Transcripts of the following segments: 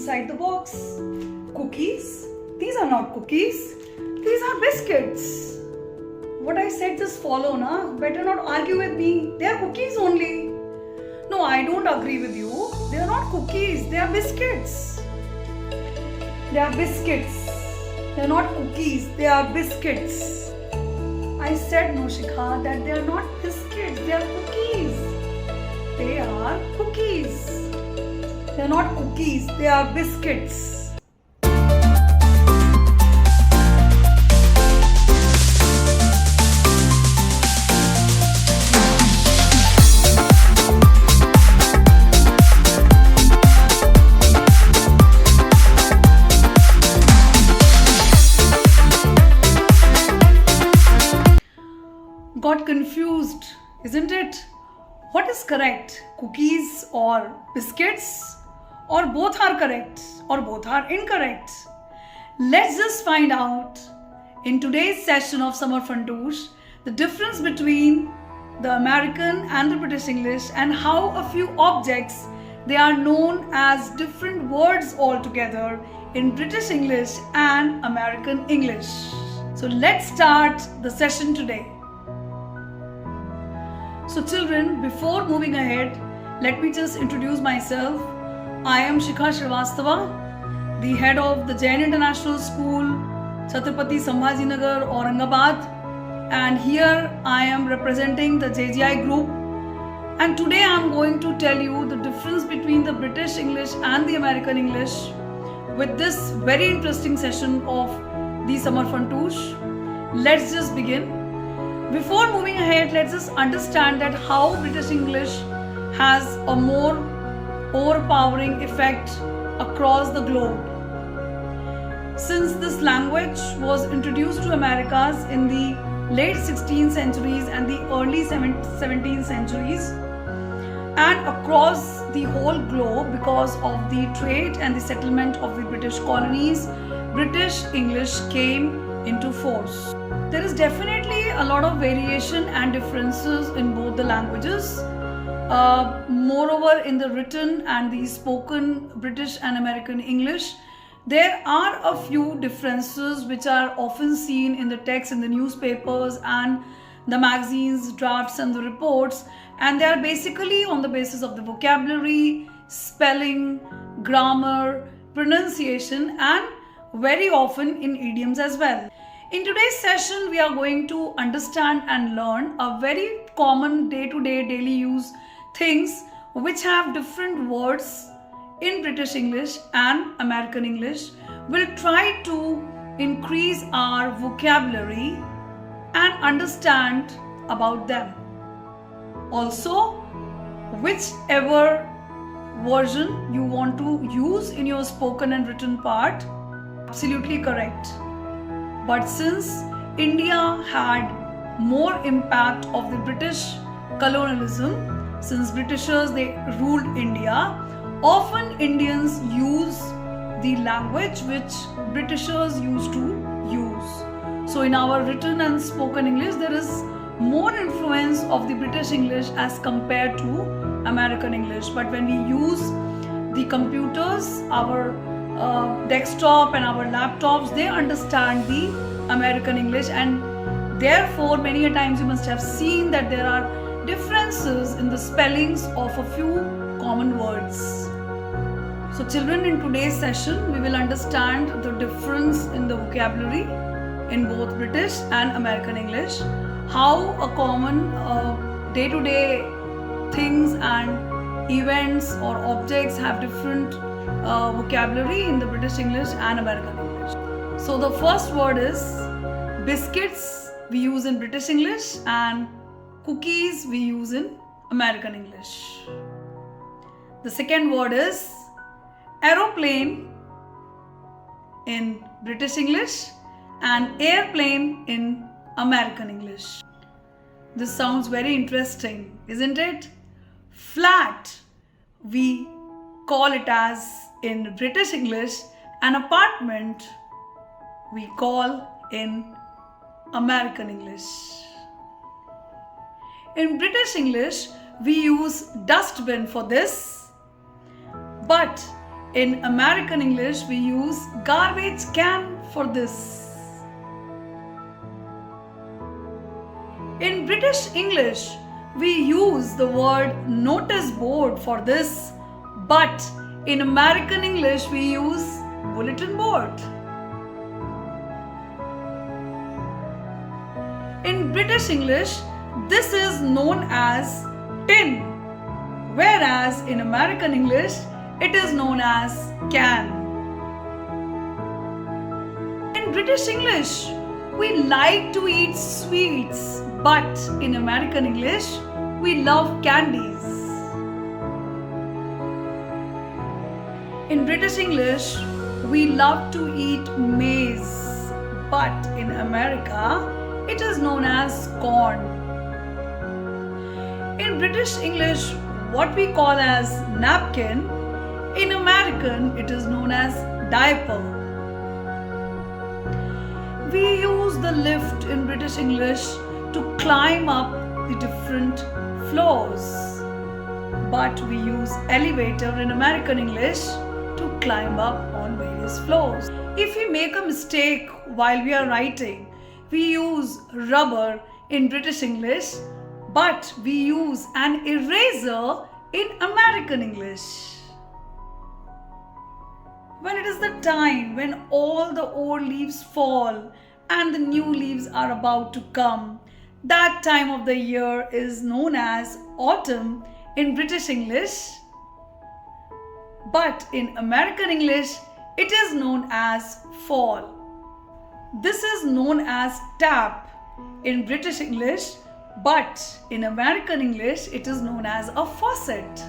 inside the box. Cookies? These are not cookies. These are biscuits. What I said just follow, na? Better not argue with me. They are cookies only. No, I don't agree with you. They are not cookies. They are biscuits. They are biscuits. They are not cookies. They are biscuits. I said, no, Shikha, that they are not biscuits. They are cookies. They are cookies. They are not cookies. They are biscuits. Got confused, isn't it? What is correct? Cookies or biscuits? Or both are correct? Or both are incorrect? Let's just find out in today's session of Summer Fantoosh the difference between the American and the British English and how a few objects they are known as different words altogether in British English and American English. So let's start the session today. So children, before moving ahead, let me just introduce myself. I am Shikha Srivastava, the head of the Jain International School, Chhatrapati Sambhajinagar, Aurangabad, and here I am representing the JGI group. And today I am going to tell you the difference between the British English and the American English with this very interesting session of the Summer Fantoosh. Let's just begin. Before moving ahead, let's just understand that how British English has a more overpowering effect across the globe. Since this language was introduced to Americas in the late 16th centuries and the early 17th centuries, and across the whole globe because of the trade and the settlement of the British colonies, British English came into force. There is definitely a lot of variation and differences in both the languages. Moreover, in the written and the spoken British and American English, there are a few differences which are often seen in the text in the newspapers and the magazines, drafts and the reports, and they are basically on the basis of the vocabulary, spelling, grammar, pronunciation, and very often in idioms as well. In today's session, we are going to understand and learn a very common day-to-day daily use things which have different words in British English and American English. We'll try to increase our vocabulary and understand about them. Also, whichever version you want to use in your spoken and written part, absolutely correct. But since India had more impact of the British colonialism, since Britishers they ruled India, often Indians use the language which Britishers used to use. So in our written and spoken English, there is more influence of the British English as compared to American English. But when we use the computers, our desktop and our laptops, they understand the American English, and therefore many a times you must have seen that there are differences in the spellings of a few common words. So children, in today's session we will understand the difference in the vocabulary in both British and American English, how a common day-to-day things and events or objects have different vocabulary in the British English and American English. So the first word is biscuits we use in British English and cookies we use in American English. The second word is aeroplane in British English and airplane in American English. This sounds very interesting, isn't it? Flat we call it as in British English, an apartment we call in American English. In British English, we use dustbin for this, but in American English, we use garbage can for this. In British English, we use the word notice board for this, but in American English, we use bulletin board. In British English, this is known as tin, whereas in American English, it is known as can. In British English, we like to eat sweets, but in American English, we love candies. In British English, we love to eat maize, but in America, it is known as corn. In British English, what we call as napkin, in American, it is known as diaper. We use the lift in British English to climb up the different floors, but we use elevator in American English to climb up on various floors. If we make a mistake while we are writing, we use rubber in British English, but we use an eraser in American English. When it is the time when all the old leaves fall and the new leaves are about to come, that time of the year is known as autumn in British English, but in American English, it is known as fall. This is known as tap in British English, but in American English, it is known as a faucet.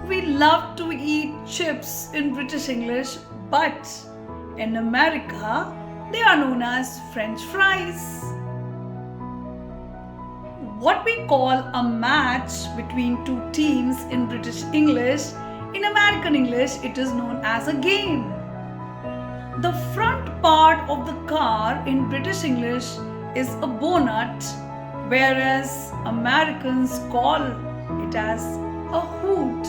We love to eat chips in British English, but in America, they are known as French fries. What we call a match between two teams in British English, in American English, it is known as a game. The front part of the car in British English is a bonnet, whereas Americans call it as a hood.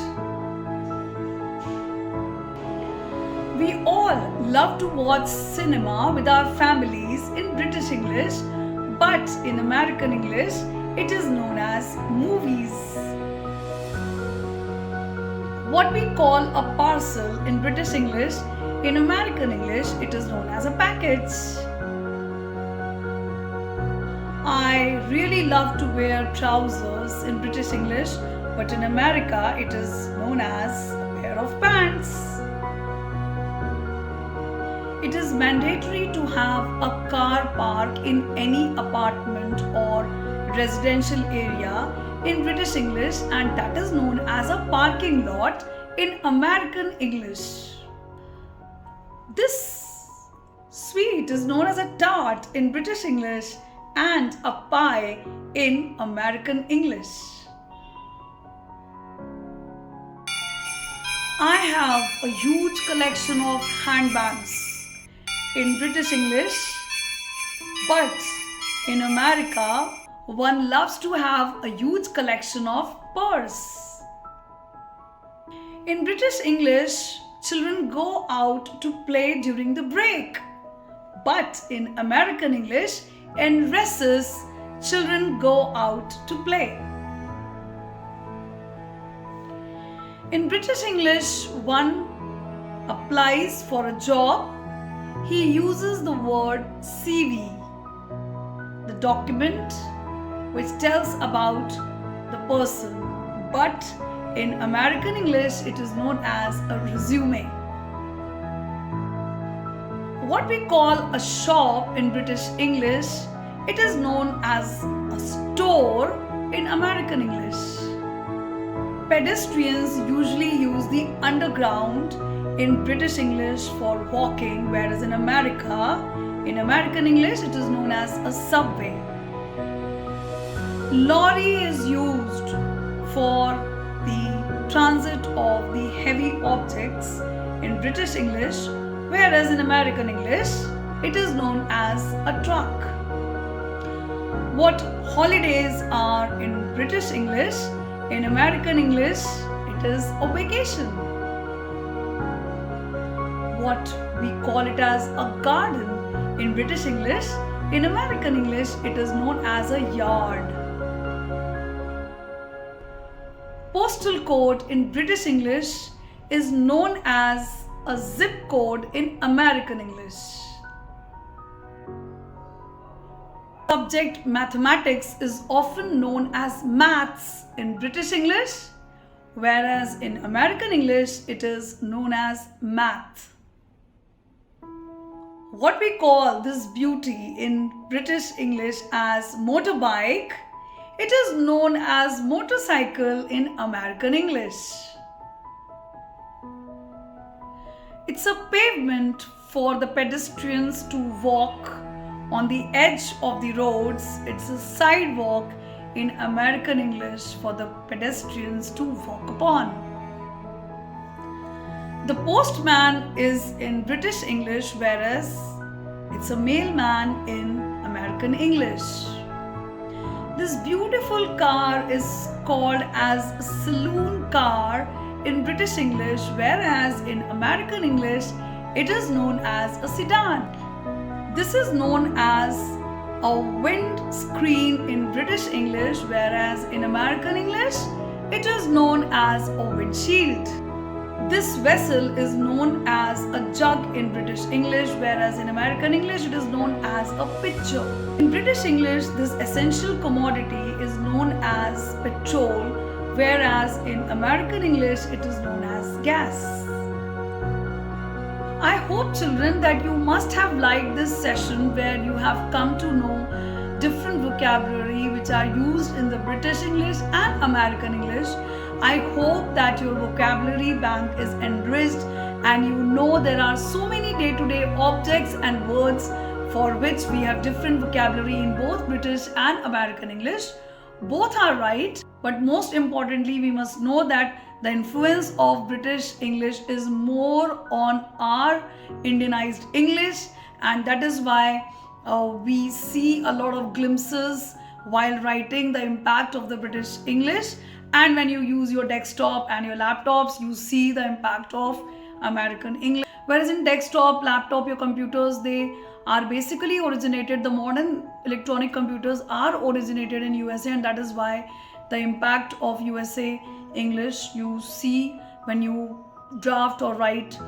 We all love to watch cinema with our families in British English, but in American English, it is known as movies. What we call a parcel in British English, in American English, it is known as a package. I really love to wear trousers in British English, but in America, it is known as a pair of pants. It is mandatory to have a car park in any apartment or residential area in British English, and that is known as a parking lot in American English. This sweet is known as a tart in British English and a pie in American English. I have a huge collection of handbags in British English, but in America, one loves to have a huge collection of purse. In British English, children go out to play during the break, but in American English, in recess, children go out to play. In British English, one applies for a job, he uses the word CV, the document which tells about the person, but in American English, it is known as a resume. What we call a shop in British English, it is known as a store in American English. Pedestrians usually use the underground in British English for walking, whereas in American English, it is known as a subway. Lorry is used for the transit of the heavy objects in British English, whereas in American English, it is known as a truck. What holidays are in British English, in American English, it is a vacation. what we call it as a garden in British English. In American English, it is known as a yard. Postal code in British English is known as a zip code in American English. Subject mathematics is often known as maths in British English, whereas in American English it is known as math. What we call this beauty in British English as motorbike, it is known as motorcycle in American English. It's a pavement for the pedestrians to walk on the edge of the roads. It's a sidewalk in American English for the pedestrians to walk upon. The postman is in British English, whereas it's a mailman in American English. This beautiful car is called as a saloon car in British English, whereas in American English it is known as a sedan. This is known as a windscreen in British English, whereas in American English it is known as a windshield. This vessel is known as a jug in British English, whereas in American English it is known as a pitcher. In British English, this essential commodity is known as petrol, whereas in American English it is known as gas. I hope, children, that you must have liked this session where you have come to know different vocabulary which are used in the British English and American English. I hope that your vocabulary bank is enriched and you know there are so many day-to-day objects and words for which we have different vocabulary in both British and American English. Both are right, but most importantly, we must know that the influence of British English is more on our Indianized English, and that is why we see a lot of glimpses while writing the impact of the British English. And when you use your desktop and your laptops, you see the impact of American English. Whereas in desktop, laptop, your computers, they are basically originated, the modern electronic computers are originated in USA, and that is why the impact of USA English you see when you draft or write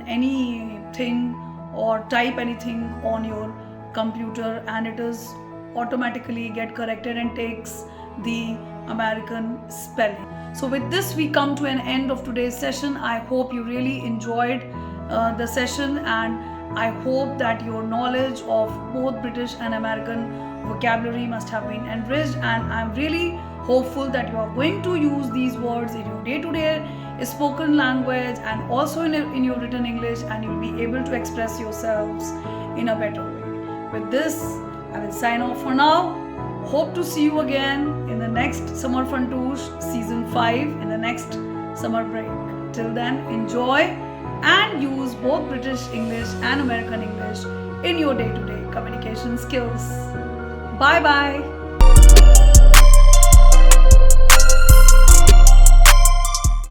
anything or type anything on your computer, and it is automatically get corrected and takes the American spelling. So with this we come to an end of today's session. I hope you really enjoyed the session, and I hope that your knowledge of both British and American vocabulary must have been enriched, and I'm really hopeful that you are going to use these words in your day-to-day spoken language and also in your written English, and you'll be able to express yourselves in a better way. With this, I will sign off for now. Hope to see you again in the next Summer Fun Tours Season 5 in the next summer break. Till then, enjoy and use both British English and American English in your day-to-day communication skills. Bye-bye.